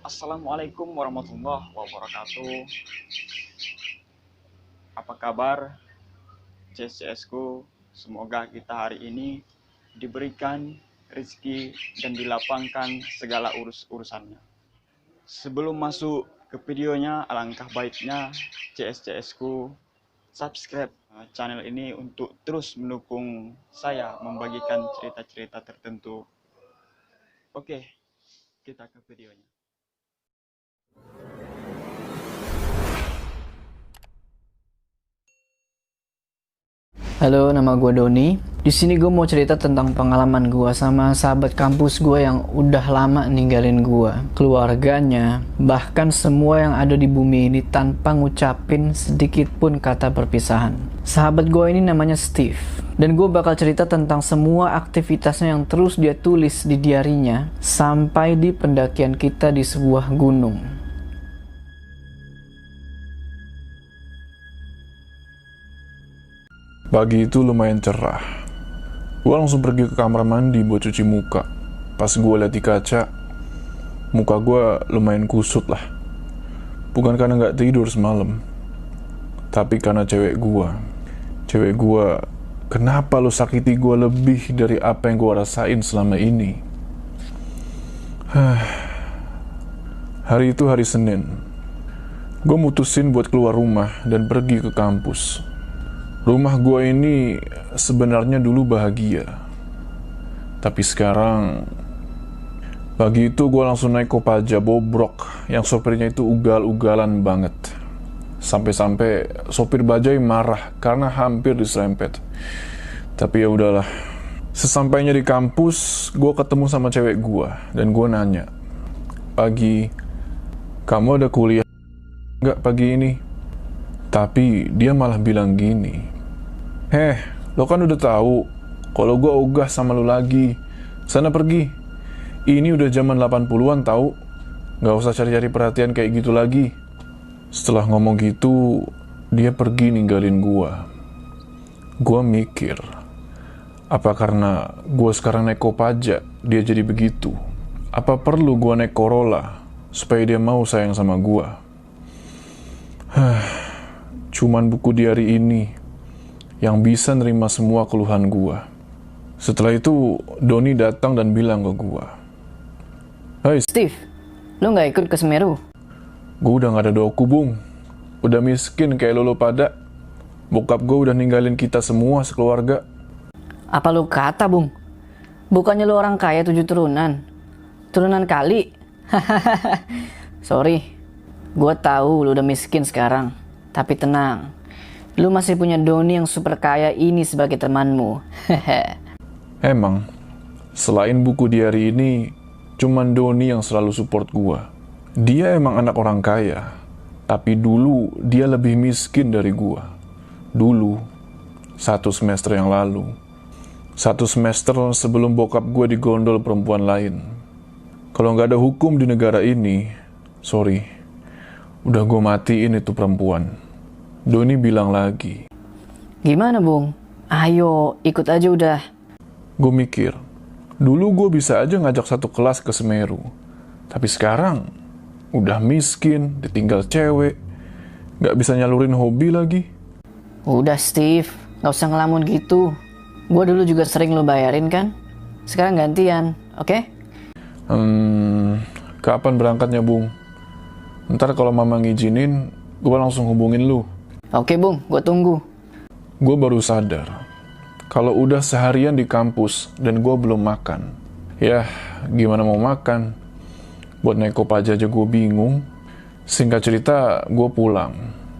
Assalamualaikum warahmatullahi wabarakatuh. Apa kabar CSCS ku? Semoga kita hari ini diberikan rezeki dan dilapangkan segala urusannya. Sebelum masuk ke videonya, alangkah baiknya CSCS ku subscribe channel ini untuk terus mendukung saya membagikan cerita-cerita tertentu. Oke, kita ke videonya. Halo, nama gue Doni. Di sini gue mau cerita tentang pengalaman gue sama sahabat kampus gue yang udah lama ninggalin gue, keluarganya, bahkan semua yang ada di bumi ini tanpa ngucapin sedikit pun kata perpisahan. Sahabat gue ini namanya Steve, dan gue bakal cerita tentang semua aktivitasnya yang terus dia tulis di diarinya sampai di pendakian kita di sebuah gunung. Pagi itu lumayan cerah. Gue langsung pergi ke kamar mandi buat cuci muka. Pas gue liat di kaca, muka gue lumayan kusut lah. Bukan karena gak tidur semalam, tapi karena cewek gue. Cewek gue, kenapa lo sakiti gue lebih dari apa yang gue rasain selama ini? Hari itu hari Senin. Gue mutusin buat keluar rumah dan pergi ke kampus. Rumah gue ini sebenarnya dulu bahagia, tapi sekarang pagi itu gue langsung naik Kopaja bobrok yang sopirnya itu ugal-ugalan banget. Sampai-sampai sopir bajai marah karena hampir diserempet. Tapi ya udahlah. Sesampainya di kampus, gue ketemu sama cewek gue dan gue nanya, "Pagi, kamu ada kuliah nggak pagi ini?" Tapi dia malah bilang gini, lo kan udah tahu kalau gue ogah sama lo lagi. Sana pergi. Ini udah zaman 80-an tahu. Gak usah cari-cari perhatian kayak gitu lagi." Setelah ngomong gitu, dia pergi ninggalin gue. Gue mikir, apa karena gue sekarang naik Kopaja, dia jadi begitu? Apa perlu gue naik Corolla supaya dia mau sayang sama gue? Cuman buku diari ini yang bisa nerima semua keluhan gua. Setelah itu, Doni datang dan bilang ke gua, "Hai Steve, lo nggak ikut ke Semeru? Gua udah gak ada doku, Bung. Udah miskin kayak lo pada. Bokap gua udah ninggalin kita semua sekeluarga." Apa lo kata, Bung? Bukannya lo orang kaya 7 turunan? Turunan kali? Sorry, gue tahu lo udah miskin sekarang. Tapi tenang, lu masih punya Doni yang super kaya ini sebagai temanmu. Emang, selain buku diari ini, cuman Doni yang selalu support gua. Dia emang anak orang kaya, tapi dulu dia lebih miskin dari gua. Dulu, 1 semester yang lalu. 1 semester sebelum bokap gua digondol perempuan lain. Kalau nggak ada hukum di negara ini, sorry, udah gue matiin itu perempuan. Doni bilang lagi, Gimana, Bung? Ayo, ikut aja udah. gue mikir, dulu gue bisa aja ngajak satu kelas ke Semeru. Tapi sekarang, udah miskin, ditinggal cewek, gak bisa nyalurin hobi lagi. Udah, Steve, gak usah ngelamun gitu. Gue dulu juga sering lo bayarin kan? Sekarang gantian, oke? Kapan berangkatnya, Bung? Ntar kalau mama ngizinin, gue langsung hubungin lu. Oke, Bung, gue tunggu. Gue baru sadar, kalau udah seharian di kampus dan gue belum makan. Ya, gimana mau makan? Buat naik Kopaja aja gue bingung. Singkat cerita, gue pulang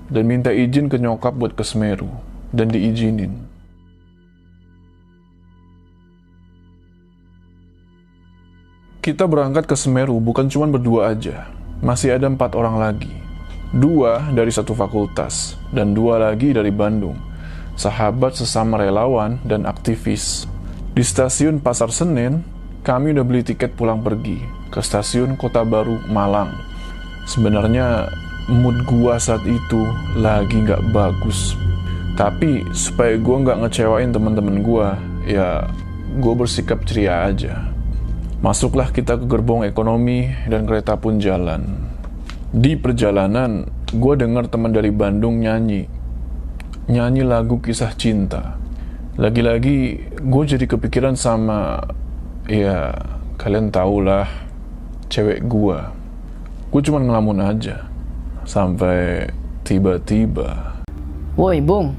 dan minta izin ke nyokap buat ke Semeru, dan diizinin. Kita berangkat ke Semeru bukan cuma berdua aja. Masih ada 4 orang lagi. 2 dari satu fakultas, dan 2 lagi dari Bandung. Sahabat sesama relawan dan aktivis. Di stasiun Pasar Senen, kami udah beli tiket pulang pergi ke stasiun Kota Baru, Malang. Sebenarnya mood gua saat itu lagi gak bagus. Tapi supaya gua gak ngecewain teman-teman gua, ya gua bersikap ceria aja. Masuklah kita ke gerbong ekonomi dan kereta pun jalan. Di perjalanan, gue dengar teman dari Bandung nyanyi lagu kisah cinta. Lagi-lagi gue jadi kepikiran sama, ya kalian tahulah, cewek gue. Gue cuma ngelamun aja. Sampai tiba-tiba, Woi Bung,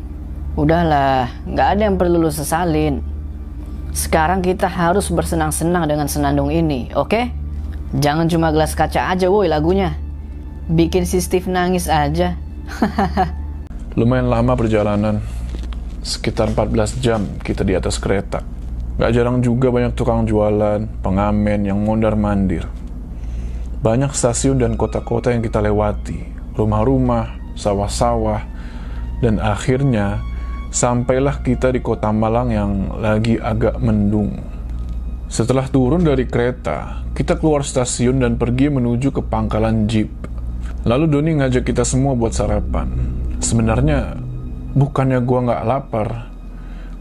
udahlah, nggak ada yang perlu lu sesalin. Sekarang kita harus bersenang-senang dengan senandung ini, oke? Jangan cuma gelas kaca aja woi lagunya. Bikin si Steve nangis aja. lumayan lama perjalanan. Sekitar 14 jam kita di atas kereta. Gak jarang juga banyak tukang jualan, pengamen yang mondar-mandir. Banyak stasiun dan kota-kota yang kita lewati. Rumah-rumah, sawah-sawah. Dan akhirnya sampailah kita di kota Malang yang lagi agak mendung. Setelah turun dari kereta, kita keluar stasiun dan pergi menuju ke pangkalan jeep. Lalu Doni ngajak kita semua buat sarapan. Sebenarnya bukannya gua nggak lapar,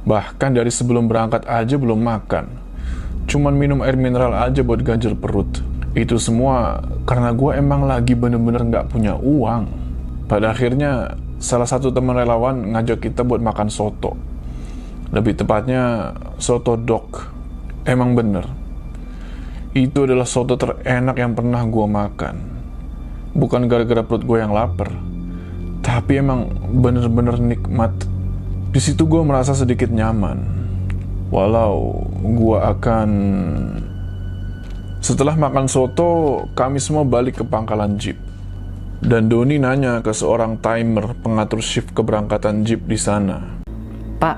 bahkan dari sebelum berangkat aja belum makan. Cuman minum air mineral aja buat ganjel perut. Itu semua karena gua emang lagi bener-bener nggak punya uang. Pada akhirnya salah satu teman relawan ngajak kita buat makan soto. Lebih tepatnya soto dok. Emang bener, itu adalah soto terenak yang pernah gue makan. Bukan gara-gara perut gue yang lapar, tapi emang bener-bener nikmat. Di situ gue merasa sedikit nyaman. Walau gue akan... Setelah makan soto, kami semua balik ke pangkalan jeep. Dan Doni nanya ke seorang timer pengatur shift keberangkatan jeep di sana. Pak,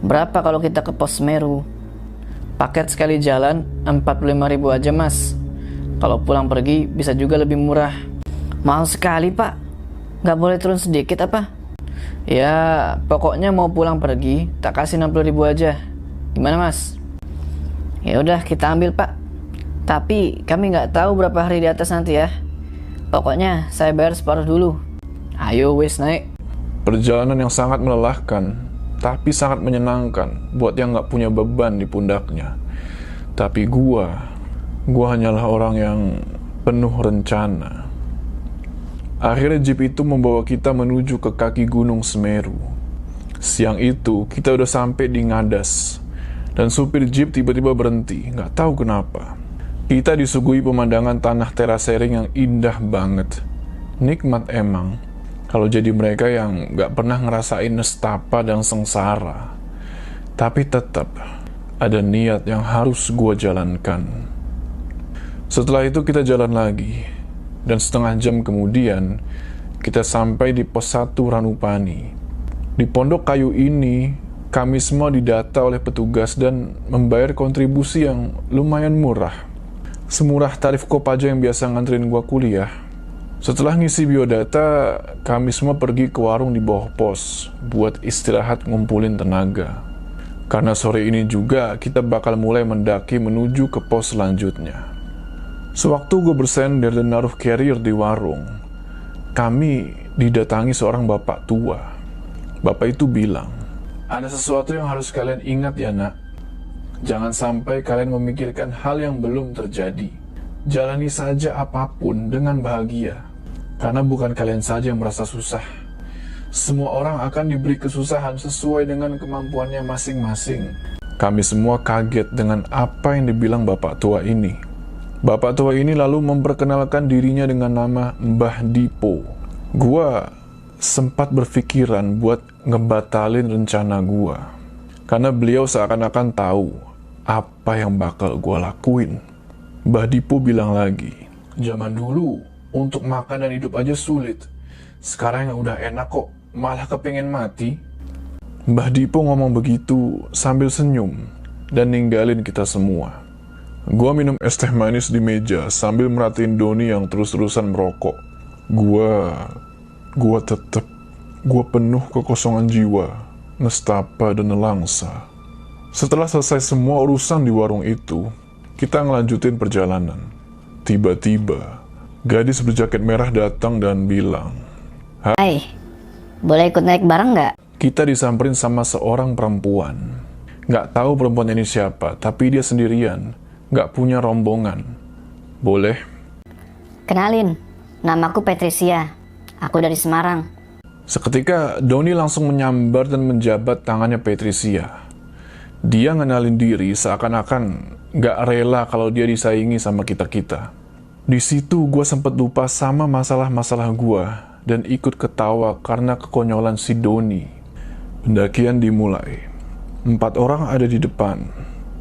berapa kalau kita ke Pos Semeru? Paket sekali jalan 45.000 aja mas. Kalau pulang pergi bisa juga lebih murah. Mahal sekali pak. Gak boleh turun sedikit apa? Ya pokoknya mau pulang pergi tak kasih 60.000 aja. Gimana mas? Ya udah kita ambil pak. Tapi kami nggak tahu berapa hari di atas nanti ya. Pokoknya saya bayar separuh dulu. Ayo wes naik. Perjalanan yang sangat melelahkan, tapi sangat menyenangkan buat yang nggak punya beban di pundaknya. Tapi gua hanyalah orang yang penuh rencana. Akhirnya jeep itu membawa kita menuju ke kaki Gunung Semeru. Siang itu kita udah sampai di Ngadas, dan supir jeep tiba-tiba berhenti, nggak tahu kenapa. Kita disuguhi pemandangan tanah terasering yang indah banget. Nikmat emang. Kalau jadi mereka yang gak pernah ngerasain nestapa dan sengsara. Tapi tetap ada niat yang harus gue jalankan. Setelah itu kita jalan lagi. Dan setengah jam kemudian kita sampai di pos 1 Ranupani. Di pondok kayu ini kami semua didata oleh petugas dan membayar kontribusi yang lumayan murah. Semurah tarif Kopaja yang biasa nganterin gue kuliah. Setelah ngisi biodata, kami semua pergi ke warung di bawah pos buat istirahat ngumpulin tenaga. Karena sore ini juga kita bakal mulai mendaki menuju ke pos selanjutnya. Sewaktu gue bersender dan naruh carrier di warung, kami didatangi seorang bapak tua. Bapak itu bilang, "Ada sesuatu yang harus kalian ingat ya nak. Jangan sampai kalian memikirkan hal yang belum terjadi. Jalani saja apapun dengan bahagia. Karena bukan kalian saja yang merasa susah. Semua orang akan diberi kesusahan sesuai dengan kemampuannya masing-masing." Kami semua kaget dengan apa yang dibilang bapak tua ini. Bapak tua ini lalu memperkenalkan dirinya dengan nama Mbah Dipo. Gua sempat berpikiran buat ngebatalin rencana gua. Karena beliau seakan-akan tahu apa yang bakal gua lakuin. Mbah Dipo bilang lagi, "Zaman dulu untuk makan dan hidup aja sulit. Sekarang yang udah enak kok, malah kepingin mati." Mbah Dipo ngomong begitu sambil senyum dan ninggalin kita semua. Gua minum es teh manis di meja sambil merhatiin Doni yang terus-terusan merokok. Gua penuh kekosongan jiwa, nestapa dan nelangsa. Setelah selesai semua urusan di warung itu, kita ngelanjutin perjalanan. Tiba-tiba gadis berjaket merah datang dan bilang, "Hai, boleh ikut naik bareng nggak?" Kita disamperin sama seorang perempuan. Nggak tahu perempuan ini siapa, tapi dia sendirian. gak punya rombongan. Boleh? Kenalin, namaku Patricia. Aku dari Semarang. Seketika, Doni langsung menyambar dan menjabat tangannya Patricia. Dia ngenalin diri seakan-akan gak rela kalau dia disaingi sama kita-kita. Di situ gue sempet lupa sama masalah-masalah gue dan ikut ketawa karena kekonyolan si Doni. Pendakian dimulai. 4 orang ada di depan.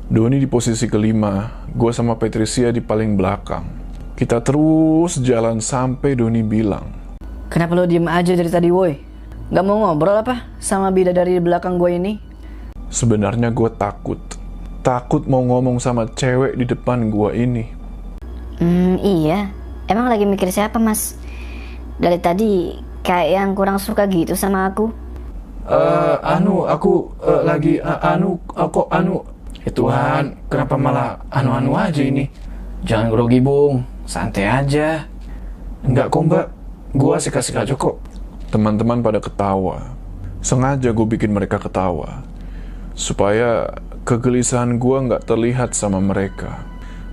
Doni di posisi kelima, gue sama Patricia di paling belakang. Kita terus jalan sampai Doni bilang, Kenapa lo diem aja dari tadi, woi? Gak mau ngobrol apa sama bidadari di belakang gue ini? sebenarnya gue takut mau ngomong sama cewek di depan gue ini. Iya. Emang lagi mikir siapa, Mas? Dari tadi kayak yang kurang suka gitu sama aku. Aku lagi Tuhan, kenapa malah anu aja ini? Jangan grogi, Bung. Santai aja. Enggak kok mbak, gue asik-asik aja kok. Teman-teman pada ketawa. Sengaja gue bikin mereka ketawa, supaya kegelisahan gue nggak terlihat sama mereka.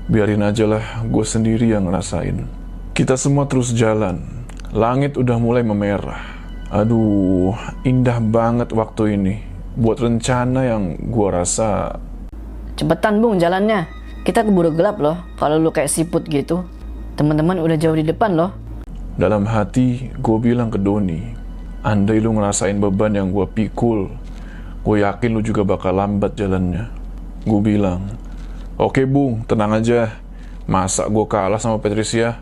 Biarin aja lah, gue sendiri yang ngerasain. Kita semua terus jalan. Langit udah mulai memerah. Aduh, indah banget waktu ini. Buat rencana yang gue rasa... Cepetan, Bung, jalannya. Kita keburu gelap loh kalau lu kayak siput gitu. Teman-teman udah jauh di depan loh. Dalam hati, gue bilang ke Doni, andai lu ngerasain beban yang gue pikul, gue yakin lu juga bakal lambat jalannya. Gue bilang, oke Bung, tenang aja. Masa gue kalah sama Patricia?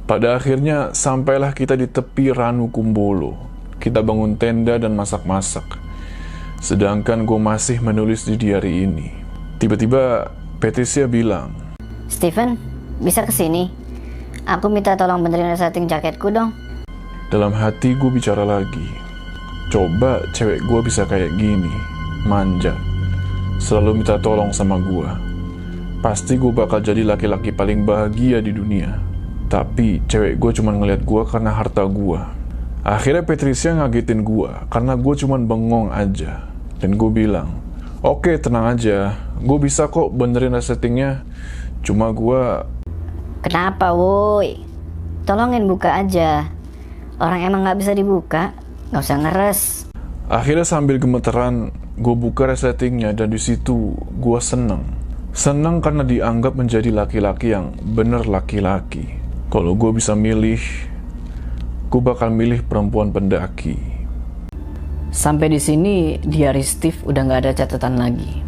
Pada akhirnya, sampailah kita di tepi Ranu Kumbolo. Kita bangun tenda dan masak-masak. Sedangkan gue masih menulis di diary ini. Tiba-tiba, Patricia bilang, Steven, bisa kesini? Aku minta tolong benerin resleting jaketku dong. dalam hati gue bicara lagi. Coba cewek gue bisa kayak gini, manja, selalu minta tolong sama gue. Pasti gue bakal jadi laki-laki paling bahagia di dunia. Tapi cewek gue cuma ngeliat gue karena harta gue. Akhirnya Patricia ngagetin gue karena gue cuma bengong aja. Dan gue bilang, oke tenang aja, gue bisa kok benerin resletingnya. Cuma gue... Kenapa, woi? Tolongin buka aja. Orang emang gak bisa dibuka, gak usah ngeres. Akhirnya sambil gemeteran, gue buka resletingnya dan di situ gue seneng. Seneng karena dianggap menjadi laki-laki yang bener laki-laki. Kalau gue bisa milih, gue bakal milih perempuan pendaki. Sampai di sini diary Steve udah nggak ada catatan lagi.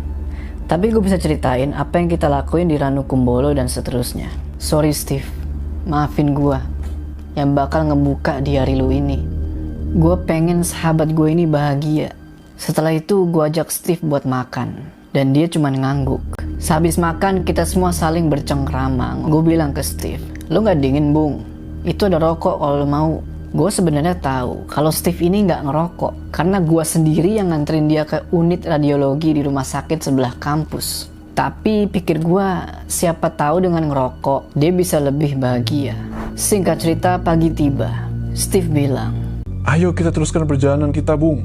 Tapi gue bisa ceritain apa yang kita lakuin di Ranu Kumbolo dan seterusnya. Sorry Steve, maafin gue yang bakal ngebuka diary lu ini. Gue pengen sahabat gue ini bahagia. Setelah itu gue ajak Steve buat makan dan dia cuma ngangguk. Sehabis makan kita semua saling bercengkrama. Gue bilang ke Steve, lu nggak dingin Bung? Itu ada rokok kalau lu mau. Gue sebenarnya tahu kalau Steve ini nggak ngerokok karena gue sendiri yang nganterin dia ke unit radiologi di rumah sakit sebelah kampus. Tapi pikir gue, siapa tahu dengan ngerokok dia bisa lebih bahagia. Singkat cerita, pagi tiba. Steve bilang, Ayo kita teruskan perjalanan kita Bung.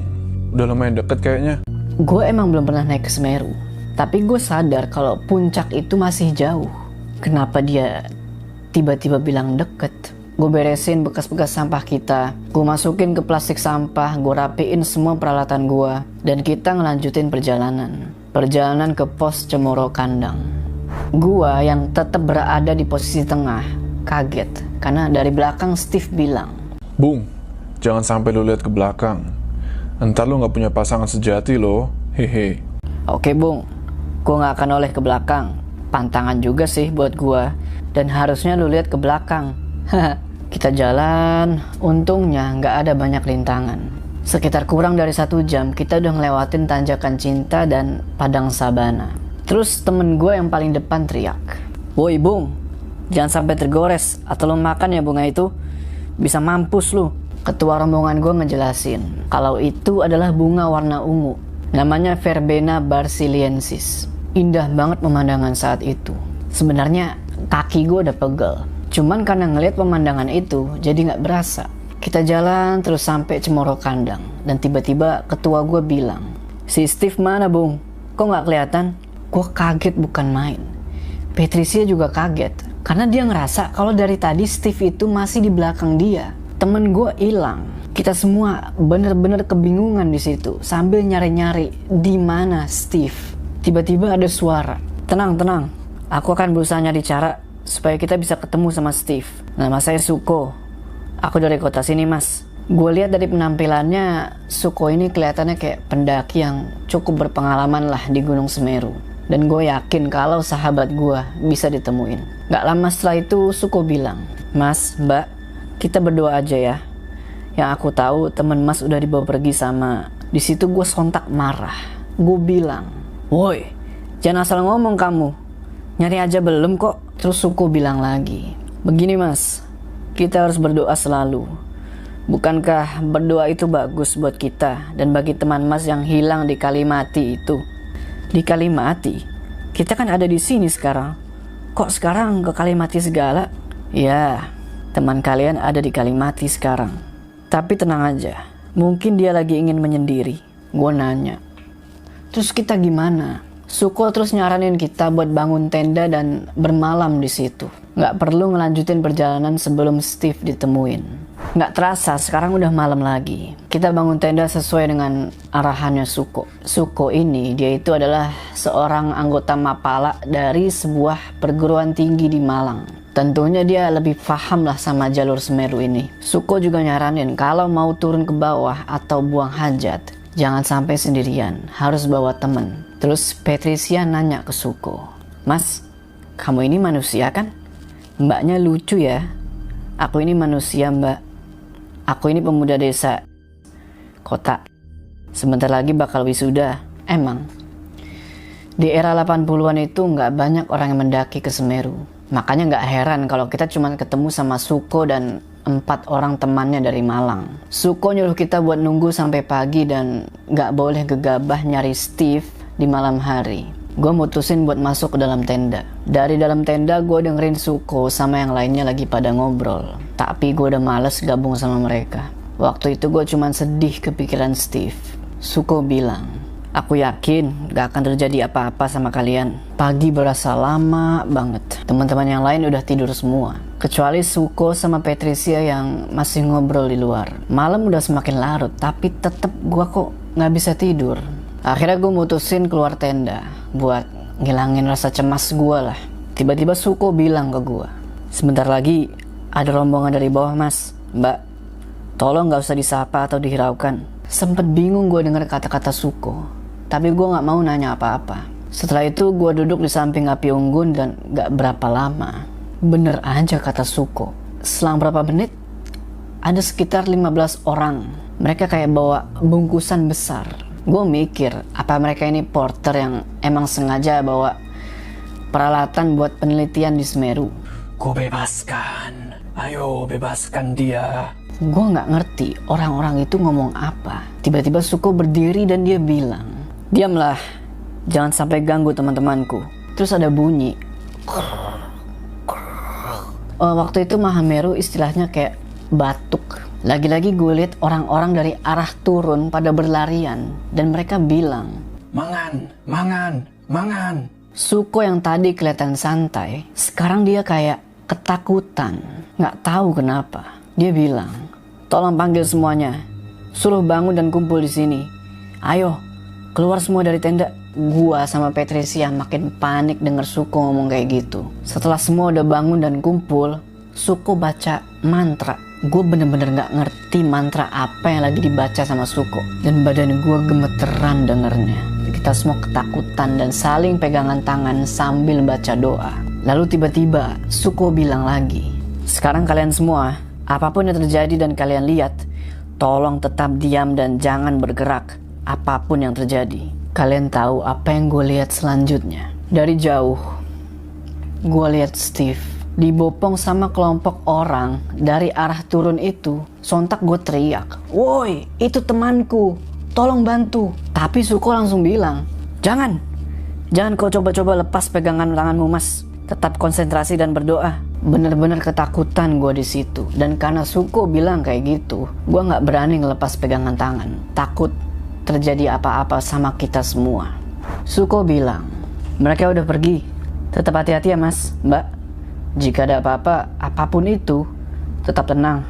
Udah lumayan deket kayaknya. gue emang belum pernah naik ke Semeru, tapi gue sadar kalau puncak itu masih jauh. Kenapa dia tiba-tiba bilang deket? Gue beresin bekas-bekas sampah kita, gue masukin ke plastik sampah, gue rapiin semua peralatan gue, dan kita ngelanjutin perjalanan. Perjalanan ke pos Cemoro Kandang. Gue yang tetap berada di posisi tengah, kaget, karena dari belakang Steve bilang, Bung, jangan sampai lu lihat ke belakang. Entar lu gak punya pasangan sejati lo, hehe. Oke Bung, gue gak akan oleh ke belakang. Pantangan juga sih buat gue, dan harusnya lu lihat ke belakang. Kita jalan, untungnya nggak ada banyak rintangan. Sekitar kurang dari 1 jam, kita udah ngelewatin tanjakan Cinta dan Padang Sabana. Terus temen gue yang paling depan teriak, Woi Bung, jangan sampai tergores, atau lo makan ya bunga itu, bisa mampus lu. Ketua rombongan gue ngejelasin, kalau itu adalah bunga warna ungu, namanya Verbena barsiliensis. Indah banget pemandangan saat itu. Sebenarnya kaki gue udah pegel. Cuman karena ngeliat pemandangan itu, jadi gak berasa. Kita jalan terus sampai Cemoro Kandang. Dan tiba-tiba ketua gue bilang, si Steve mana Bung? Kok gak kelihatan? Gue kaget bukan main. Patricia juga kaget karena dia ngerasa kalau dari tadi Steve itu masih di belakang dia. Temen gue hilang. Kita semua bener-bener kebingungan di situ sambil nyari-nyari di mana Steve. Tiba-tiba ada suara. Tenang, tenang. Aku akan berusaha nyari cara supaya kita bisa ketemu sama Steve. Nama saya Suko. Aku dari kota sini, Mas. Gue lihat dari penampilannya, Suko ini kelihatannya kayak pendaki yang cukup berpengalaman lah di Gunung Semeru. Dan gue yakin kalau sahabat gue bisa ditemuin. Gak lama setelah itu Suko bilang, Mas, Mbak, kita berdoa aja ya. Yang aku tahu teman Mas udah dibawa pergi sama. Di situ gue sontak marah. Gue bilang, woi, jangan asal ngomong kamu. Nyari aja belum kok. Terus Suko bilang lagi, begini Mas, kita harus berdoa selalu. Bukankah berdoa itu bagus buat kita dan bagi teman Mas yang hilang di Kalimati itu? Di Kalimati? Kita kan ada di sini sekarang. Kok sekarang ke Kalimati segala? Ya, teman kalian ada di Kalimati sekarang. Tapi tenang aja, mungkin dia lagi ingin menyendiri. Gue nanya, terus kita gimana? Suko terus nyaranin kita buat bangun tenda dan bermalam di situ. Gak perlu ngelanjutin perjalanan sebelum Steve ditemuin. Gak terasa sekarang udah malam lagi. Kita bangun tenda sesuai dengan arahannya Suko. Suko ini dia itu adalah seorang anggota Mapala dari sebuah perguruan tinggi di Malang. Tentunya dia lebih paham lah sama jalur Semeru ini. Suko juga nyaranin kalau mau turun ke bawah atau buang hajat, jangan sampai sendirian, harus bawa temen. Terus Patricia nanya ke Suko, Mas, kamu ini manusia kan? Mbaknya lucu ya. Aku ini manusia, Mbak. Aku ini pemuda desa kota. Sebentar lagi bakal wisuda. Emang di era 80-an itu nggak banyak orang yang mendaki ke Semeru. Makanya nggak heran kalau kita cuma ketemu sama Suko dan 4 orang temannya dari Malang. Suko nyuruh kita buat nunggu sampai pagi dan nggak boleh gegabah nyari Steve di malam hari. Gue mutusin buat masuk ke dalam tenda. Dari dalam tenda gue dengerin Suko sama yang lainnya lagi pada ngobrol. Tapi gue udah males gabung sama mereka. Waktu itu gue cuma sedih kepikiran Steve. Suko bilang, aku yakin gak akan terjadi apa-apa sama kalian. Pagi berasa lama banget. Teman-teman yang lain udah tidur semua. Kecuali Suko sama Patricia yang masih ngobrol di luar. Malam udah semakin larut, tapi tetep gue kok gak bisa tidur. Akhirnya gue mutusin keluar tenda buat ngilangin rasa cemas gue lah. Tiba-tiba Suko bilang ke gue, sebentar lagi ada rombongan dari bawah Mas. Mbak, tolong gak usah disapa atau dihiraukan. Sempet bingung gue denger kata-kata Suko, tapi gue gak mau nanya apa-apa. Setelah itu gue duduk di samping api unggun dan gak berapa lama, bener aja kata Suko, selang berapa menit ada sekitar 15 orang. Mereka kayak bawa bungkusan besar. Gue mikir, apa mereka ini porter yang emang sengaja bawa peralatan buat penelitian di Semeru. Ku bebaskan, ayo bebaskan dia. Gue gak ngerti orang-orang itu ngomong apa. Tiba-tiba Suko berdiri dan dia bilang, diamlah, jangan sampai ganggu teman-temanku. Terus ada bunyi. Waktu itu Mahameru istilahnya kayak batuk. Lagi-lagi gue lihat orang-orang dari arah turun pada berlarian dan mereka bilang, Mangan, mangan, mangan. Suko yang tadi kelihatan santai, sekarang dia kayak ketakutan. Gak tahu kenapa. Dia bilang, tolong panggil semuanya, suruh bangun dan kumpul di sini. Ayo, keluar semua dari tenda. Gua sama Patricia makin panik denger Suko ngomong kayak gitu. Setelah semua udah bangun dan kumpul, Suko baca mantra. Gue bener-bener gak ngerti mantra apa yang lagi dibaca sama Suko. Dan badan gue gemeteran dengernya. Kita semua ketakutan dan saling pegangan tangan sambil baca doa. Lalu tiba-tiba Suko bilang lagi, sekarang kalian semua, apapun yang terjadi dan kalian lihat, tolong tetap diam dan jangan bergerak. Apapun yang terjadi. Kalian tahu apa yang gue lihat selanjutnya? Dari jauh, gue lihat Steve dibopong sama kelompok orang dari arah turun itu. Sontak gue teriak, woi, itu temanku, tolong bantu. Tapi Suko langsung bilang, jangan kau coba-coba lepas pegangan tanganmu Mas. Tetap konsentrasi dan berdoa. Bener-bener ketakutan gue di situ. Dan karena Suko bilang kayak gitu, gue nggak berani ngelepas pegangan tangan. Takut terjadi apa-apa sama kita semua. Suko bilang, mereka udah pergi. Tetap hati-hati ya mas, mbak. Jika ada apa-apa, apapun itu, tetap tenang.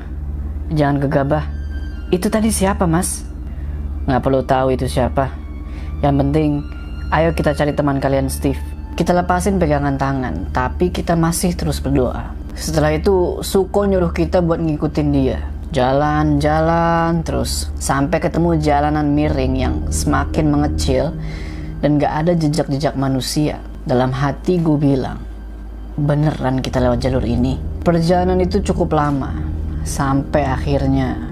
Jangan gegabah. Itu tadi siapa mas? Nggak perlu tahu itu siapa. Yang penting, ayo kita cari teman kalian Steve. Kita lepasin pegangan tangan, tapi kita masih terus berdoa. Setelah itu, Suko nyuruh kita buat ngikutin dia. Jalan-jalan terus, sampai ketemu jalanan miring yang semakin mengecil dan gak ada jejak-jejak manusia. Dalam hati gue bilang, beneran kita lewat jalur ini. Perjalanan itu cukup lama, sampai akhirnya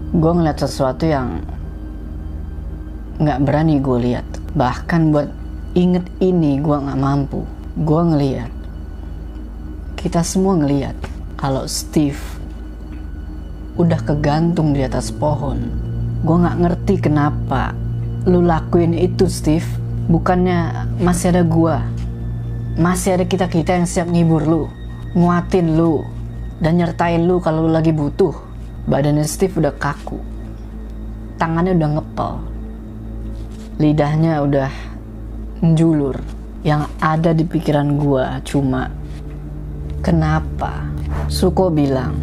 gue ngeliat sesuatu yang gak berani gue lihat. Bahkan buat inget ini gue gak mampu. Gue ngeliat, kita semua ngeliat kalau Steve udah kegantung di atas pohon. Gue gak ngerti kenapa lu lakuin itu Steve. Bukannya masih ada gue, masih ada kita-kita yang siap ngibur lu, nguatin lu, dan nyertain lu kalau lu lagi butuh. Badannya Steve udah kaku, tangannya udah ngepel, lidahnya udah njulur. Yang ada di pikiran gua cuma, kenapa? Suko bilang,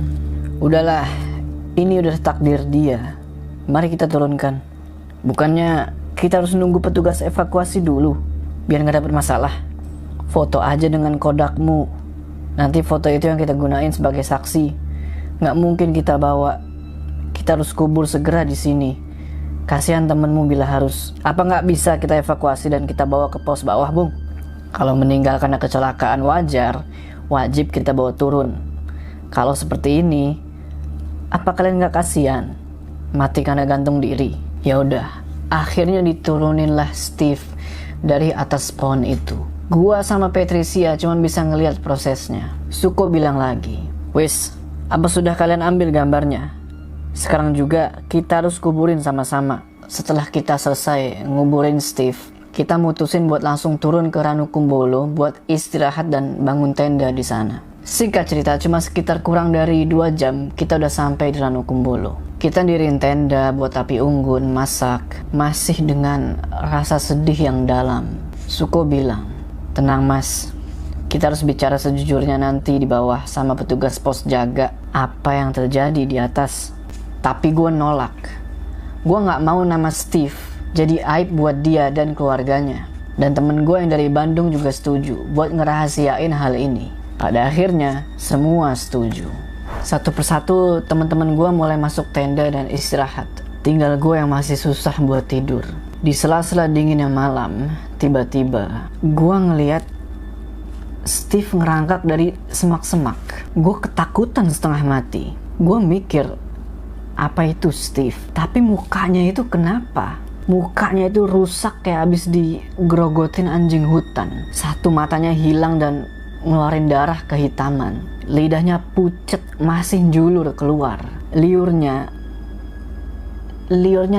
udahlah, ini udah takdir dia, mari kita turunkan. Bukannya kita harus nunggu petugas evakuasi dulu biar gak dapet masalah? Foto aja dengan kodakmu, nanti foto itu yang kita gunain sebagai saksi. Gak mungkin kita bawa, kita harus kubur segera di sini. Kasihan temenmu bila harus. Apa gak bisa kita evakuasi dan kita bawa ke pos bawah, Bung? Kalau meninggal karena kecelakaan wajar, wajib kita bawa turun. Kalau seperti ini, apa kalian gak kasihan mati karena gantung diri? Ya udah, akhirnya dituruninlah Steve dari atas pohon itu. Gua sama Patricia cuma bisa ngelihat prosesnya. Suko bilang lagi, wis, apa sudah kalian ambil gambarnya? Sekarang juga kita harus kuburin sama-sama. Setelah kita selesai nguburin Steve, kita mutusin buat langsung turun ke Ranukumbolo buat istirahat dan bangun tenda di sana. Singkat cerita, cuma sekitar kurang dari 2 jam kita udah sampai di Ranukumbolo. Kita diriin tenda buat api unggun, masak, masih dengan rasa sedih yang dalam. Suko bilang, tenang mas, kita harus bicara sejujurnya nanti di bawah sama petugas pos jaga apa yang terjadi di atas. Tapi gue nolak. Gue gak mau nama Steve jadi aib buat dia dan keluarganya. Dan temen gue yang dari Bandung juga setuju buat ngerahasiain hal ini. Pada akhirnya semua setuju. Satu persatu teman-teman gue mulai masuk tenda dan istirahat. Tinggal gue yang masih susah buat tidur. Di sela-sela dinginnya malam, tiba-tiba gue ngeliat Steve ngerangkak dari semak-semak. Gue ketakutan setengah mati. Gue mikir, apa itu Steve? Tapi mukanya itu kenapa? Mukanya itu rusak kayak habis digerogotin anjing hutan. Satu matanya hilang dan ngeluarin darah kehitaman. Lidahnya pucet, masih julur keluar. Liurnya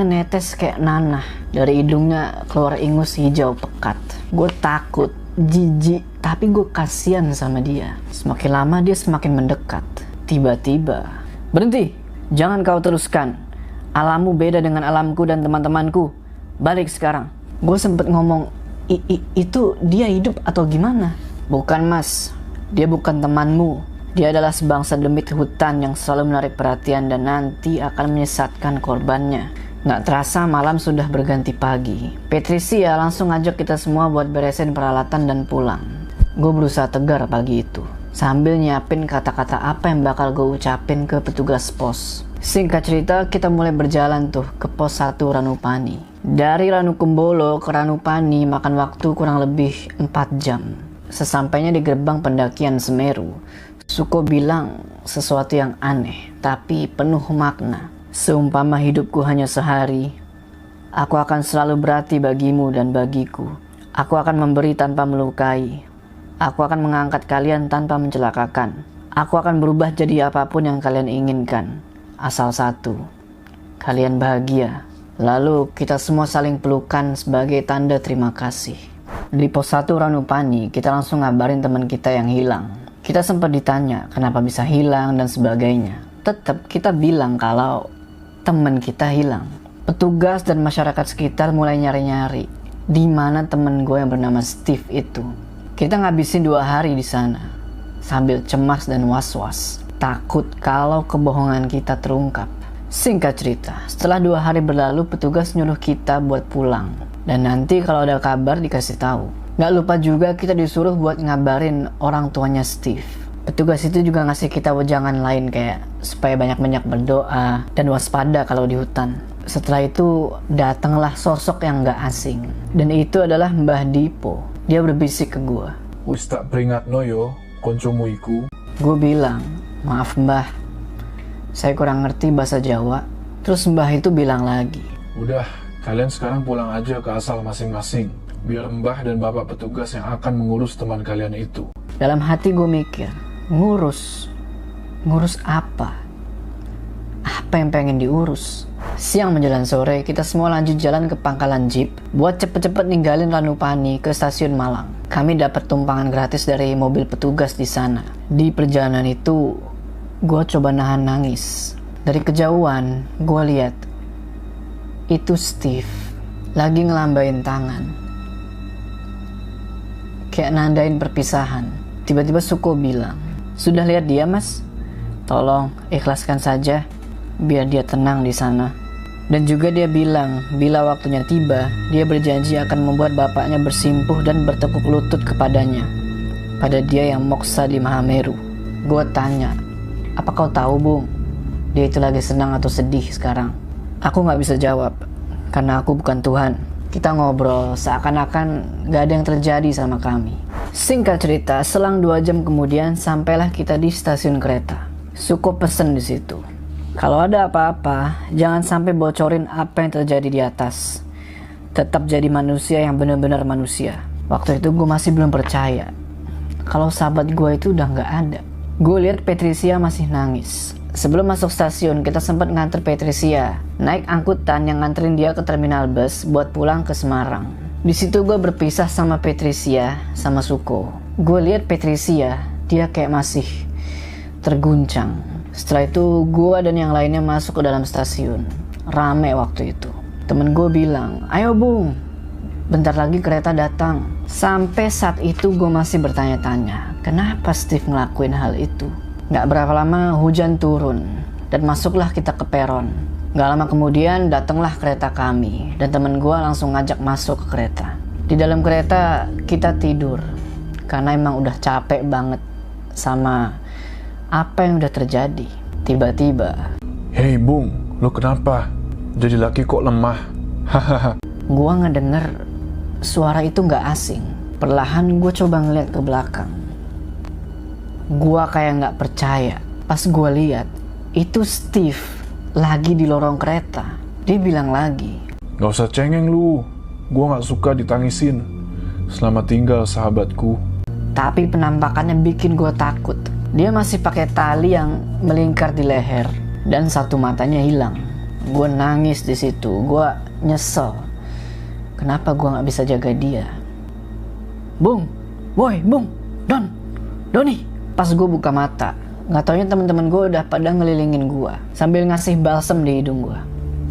netes kayak nanah. Dari hidungnya keluar ingus hijau pekat. Gue takut, jijik, tapi gue kasihan sama dia. Semakin lama dia semakin mendekat. Tiba-tiba, berhenti, jangan kau teruskan. Alammu beda dengan alamku dan teman-temanku. Balik sekarang. Gue sempet ngomong, itu dia hidup atau gimana? Bukan mas, dia bukan temanmu. Dia adalah sebangsa demit hutan yang selalu menarik perhatian dan nanti akan menyesatkan korbannya. Nggak terasa malam sudah berganti pagi. Patricia langsung ngajak kita semua buat beresin peralatan dan pulang. Gue berusaha tegar pagi itu, sambil nyiapin kata-kata apa yang bakal gue ucapin ke petugas pos. Singkat cerita, kita mulai berjalan tuh ke pos 1 Ranupani. Dari Ranukumbolo ke Ranupani makan waktu kurang lebih 4 jam. Sesampainya di gerbang pendakian Semeru, Suko bilang sesuatu yang aneh, tapi penuh makna. Seumpama hidupku hanya sehari, aku akan selalu berarti bagimu dan bagiku. Aku akan memberi tanpa melukai. Aku akan mengangkat kalian tanpa mencelakakan. Aku akan berubah jadi apapun yang kalian inginkan. Asal satu, kalian bahagia. Lalu kita semua saling pelukan sebagai tanda terima kasih. Di pos 1 Ranupani, kita langsung ngabarin teman kita yang hilang. Kita sempat ditanya kenapa bisa hilang dan sebagainya. Tetap kita bilang kalau teman kita hilang. Petugas dan masyarakat sekitar mulai nyari-nyari. di mana temen gue yang bernama Steve itu. Kita ngabisin 2 hari di sana sambil cemas dan was-was, takut kalau kebohongan kita terungkap. Singkat cerita, setelah 2 hari berlalu, petugas nyuruh kita buat pulang dan nanti kalau ada kabar dikasih tahu. Gak lupa juga kita disuruh buat ngabarin orang tuanya Steve. Petugas itu juga ngasih kita wejangan lain kayak supaya banyak-banyak berdoa dan waspada kalau di hutan. Setelah itu datanglah sosok yang gak asing, dan itu adalah Mbah Dipo. Dia berbisik ke gue. Wis tak peringat no yo, koncomu iku. Gue bilang, maaf mbah, saya kurang ngerti bahasa Jawa. Terus mbah itu bilang lagi, Udah, kalian sekarang pulang aja ke asal masing-masing. Biar mbah dan bapak petugas yang akan mengurus teman kalian itu. dalam hati gue mikir, ngurus apa? Apa yang pengen diurus? Siang menjelang sore, kita semua lanjut jalan ke pangkalan jeep buat cepet-cepet ninggalin Ranupani ke stasiun Malang. Kami dapat tumpangan gratis dari mobil petugas di sana. Di perjalanan itu, gue coba nahan nangis. Dari kejauhan, gue lihat itu Steve lagi ngelambain tangan, kayak nandain perpisahan. Tiba-tiba Suko bilang, "Sudah lihat dia, Mas? Tolong ikhlaskan saja, biar dia tenang di sana." Dan juga dia bilang, bila waktunya tiba, dia berjanji akan membuat bapaknya bersimpuh dan bertekuk lutut kepadanya, pada dia yang moksa di Mahameru. Gue tanya, "Apa kau tahu, Bung? Dia itu lagi senang atau sedih sekarang?" Aku gak bisa jawab, karena aku bukan Tuhan. Kita ngobrol seakan-akan gak ada yang terjadi sama kami. Singkat cerita, selang 2 jam kemudian sampailah kita di stasiun kereta. Suko pesen di situ, kalau ada apa-apa, jangan sampai bocorin apa yang terjadi di atas. Tetap jadi manusia yang benar-benar manusia. Waktu itu gue masih belum percaya kalau sahabat gue itu udah gak ada. Gue lihat Patricia masih nangis. Sebelum masuk stasiun, kita sempat nganter Patricia naik angkutan yang nganterin dia ke terminal bus buat pulang ke Semarang. Di situ gue berpisah sama Patricia sama Suko. Gue lihat Patricia, dia kayak masih terguncang. Setelah itu gue dan yang lainnya masuk ke dalam stasiun. Rame waktu itu. Temen gue bilang, "Ayo Bung, bentar lagi kereta datang." Sampai saat itu gue masih bertanya-tanya, kenapa Steve ngelakuin hal itu. Gak berapa lama hujan turun dan masuklah kita ke peron. Gak lama kemudian datanglah kereta kami dan temen gue langsung ngajak masuk ke kereta. Di dalam kereta kita tidur karena emang udah capek banget sama apa yang udah terjadi. Tiba-tiba, Hei Bung, lo kenapa? Jadi laki kok lemah? Hahaha. gua ngedenger suara itu gak asing. Perlahan gue coba ngeliat ke belakang. Gua kayak gak percaya. Pas gue lihat, itu Steve lagi di lorong kereta. Dia bilang lagi, Gak usah cengeng lu. Gua gak suka ditangisin. Selamat tinggal sahabatku. tapi penampakannya bikin gue takut. Dia masih pakai tali yang melingkar di leher dan satu matanya hilang. Gue nangis di situ. Gue nyesel. Kenapa gue nggak bisa jaga dia? Bung, woi, Bung, Doni. Pas gue buka mata, nggak taunya teman-teman gue udah pada ngelilingin gue sambil ngasih balsem di hidung gue.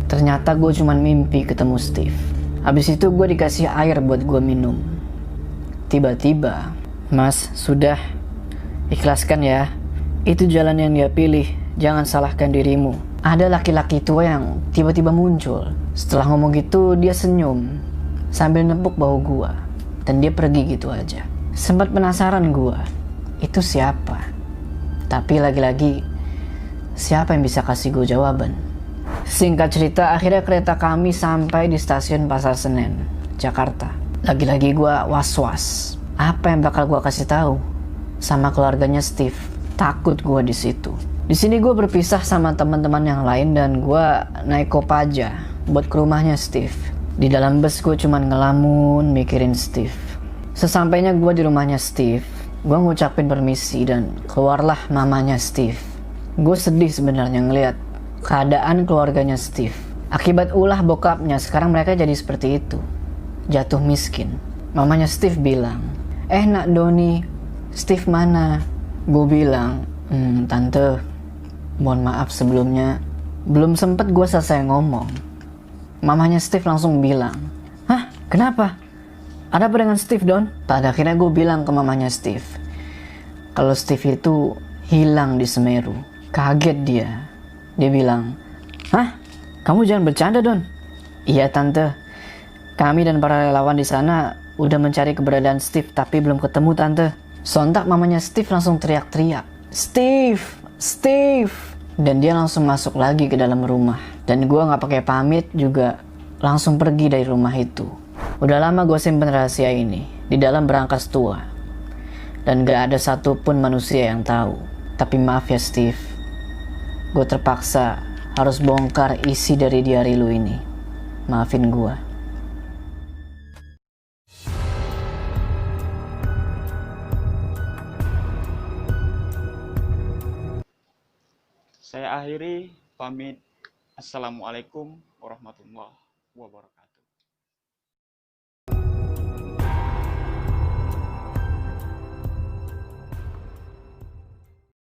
Ternyata gue cuman mimpi ketemu Steve. Habis itu gue dikasih air buat gue minum. Tiba-tiba, "Mas, sudah. Ikhlaskan ya. Itu jalan yang dia pilih. Jangan salahkan dirimu." Ada laki-laki tua yang tiba-tiba muncul. Setelah ngomong gitu, dia senyum sambil nepuk bahu gua. Dan dia pergi gitu aja. Sempat penasaran gua, itu siapa? Tapi lagi-lagi, siapa yang bisa kasih gua jawaban? Singkat cerita, akhirnya kereta kami sampai di stasiun Pasar Senen, Jakarta. Lagi-lagi gua was-was. Apa yang bakal gua kasih tahu sama keluarganya Steve? Takut gua di situ. Di sini gue berpisah sama teman-teman yang lain dan gue naik Kopaja buat ke rumahnya Steve. Di dalam bus gue cuman ngelamun mikirin Steve. Sesampainya gue di rumahnya Steve, gue ngucapin permisi dan keluarlah mamanya Steve. Gue sedih sebenarnya ngelihat keadaan keluarganya Steve. Akibat ulah bokapnya, sekarang mereka jadi seperti itu, jatuh miskin. Mamanya Steve bilang, "Nak Doni, Steve mana?" Gue bilang, "Tante, mohon maaf sebelumnya." Belum sempet gue selesai ngomong, mamanya Steve langsung bilang, "Hah? Kenapa? Ada apa dengan Steve, Don? Pada akhirnya gue bilang ke mamanya Steve kalau Steve itu hilang di Semeru. Kaget dia. Dia bilang, "Hah? Kamu jangan bercanda, Don." "Iya, Tante. Kami dan para relawan di sana udah mencari keberadaan Steve tapi belum ketemu, Tante." Sontak mamanya Steve langsung teriak-teriak, "Steve! Steve!" Dan dia langsung masuk lagi ke dalam rumah. Dan gue gak pakai pamit juga langsung pergi dari rumah itu. Udah lama gue simpen rahasia ini di dalam berangkas tua. Dan gak ada satupun manusia yang tahu. Tapi maaf ya Steve, gue terpaksa harus bongkar isi dari diari lu ini. Maafin gue. Saya akhiri pamit. Assalamualaikum warahmatullahi wabarakatuh.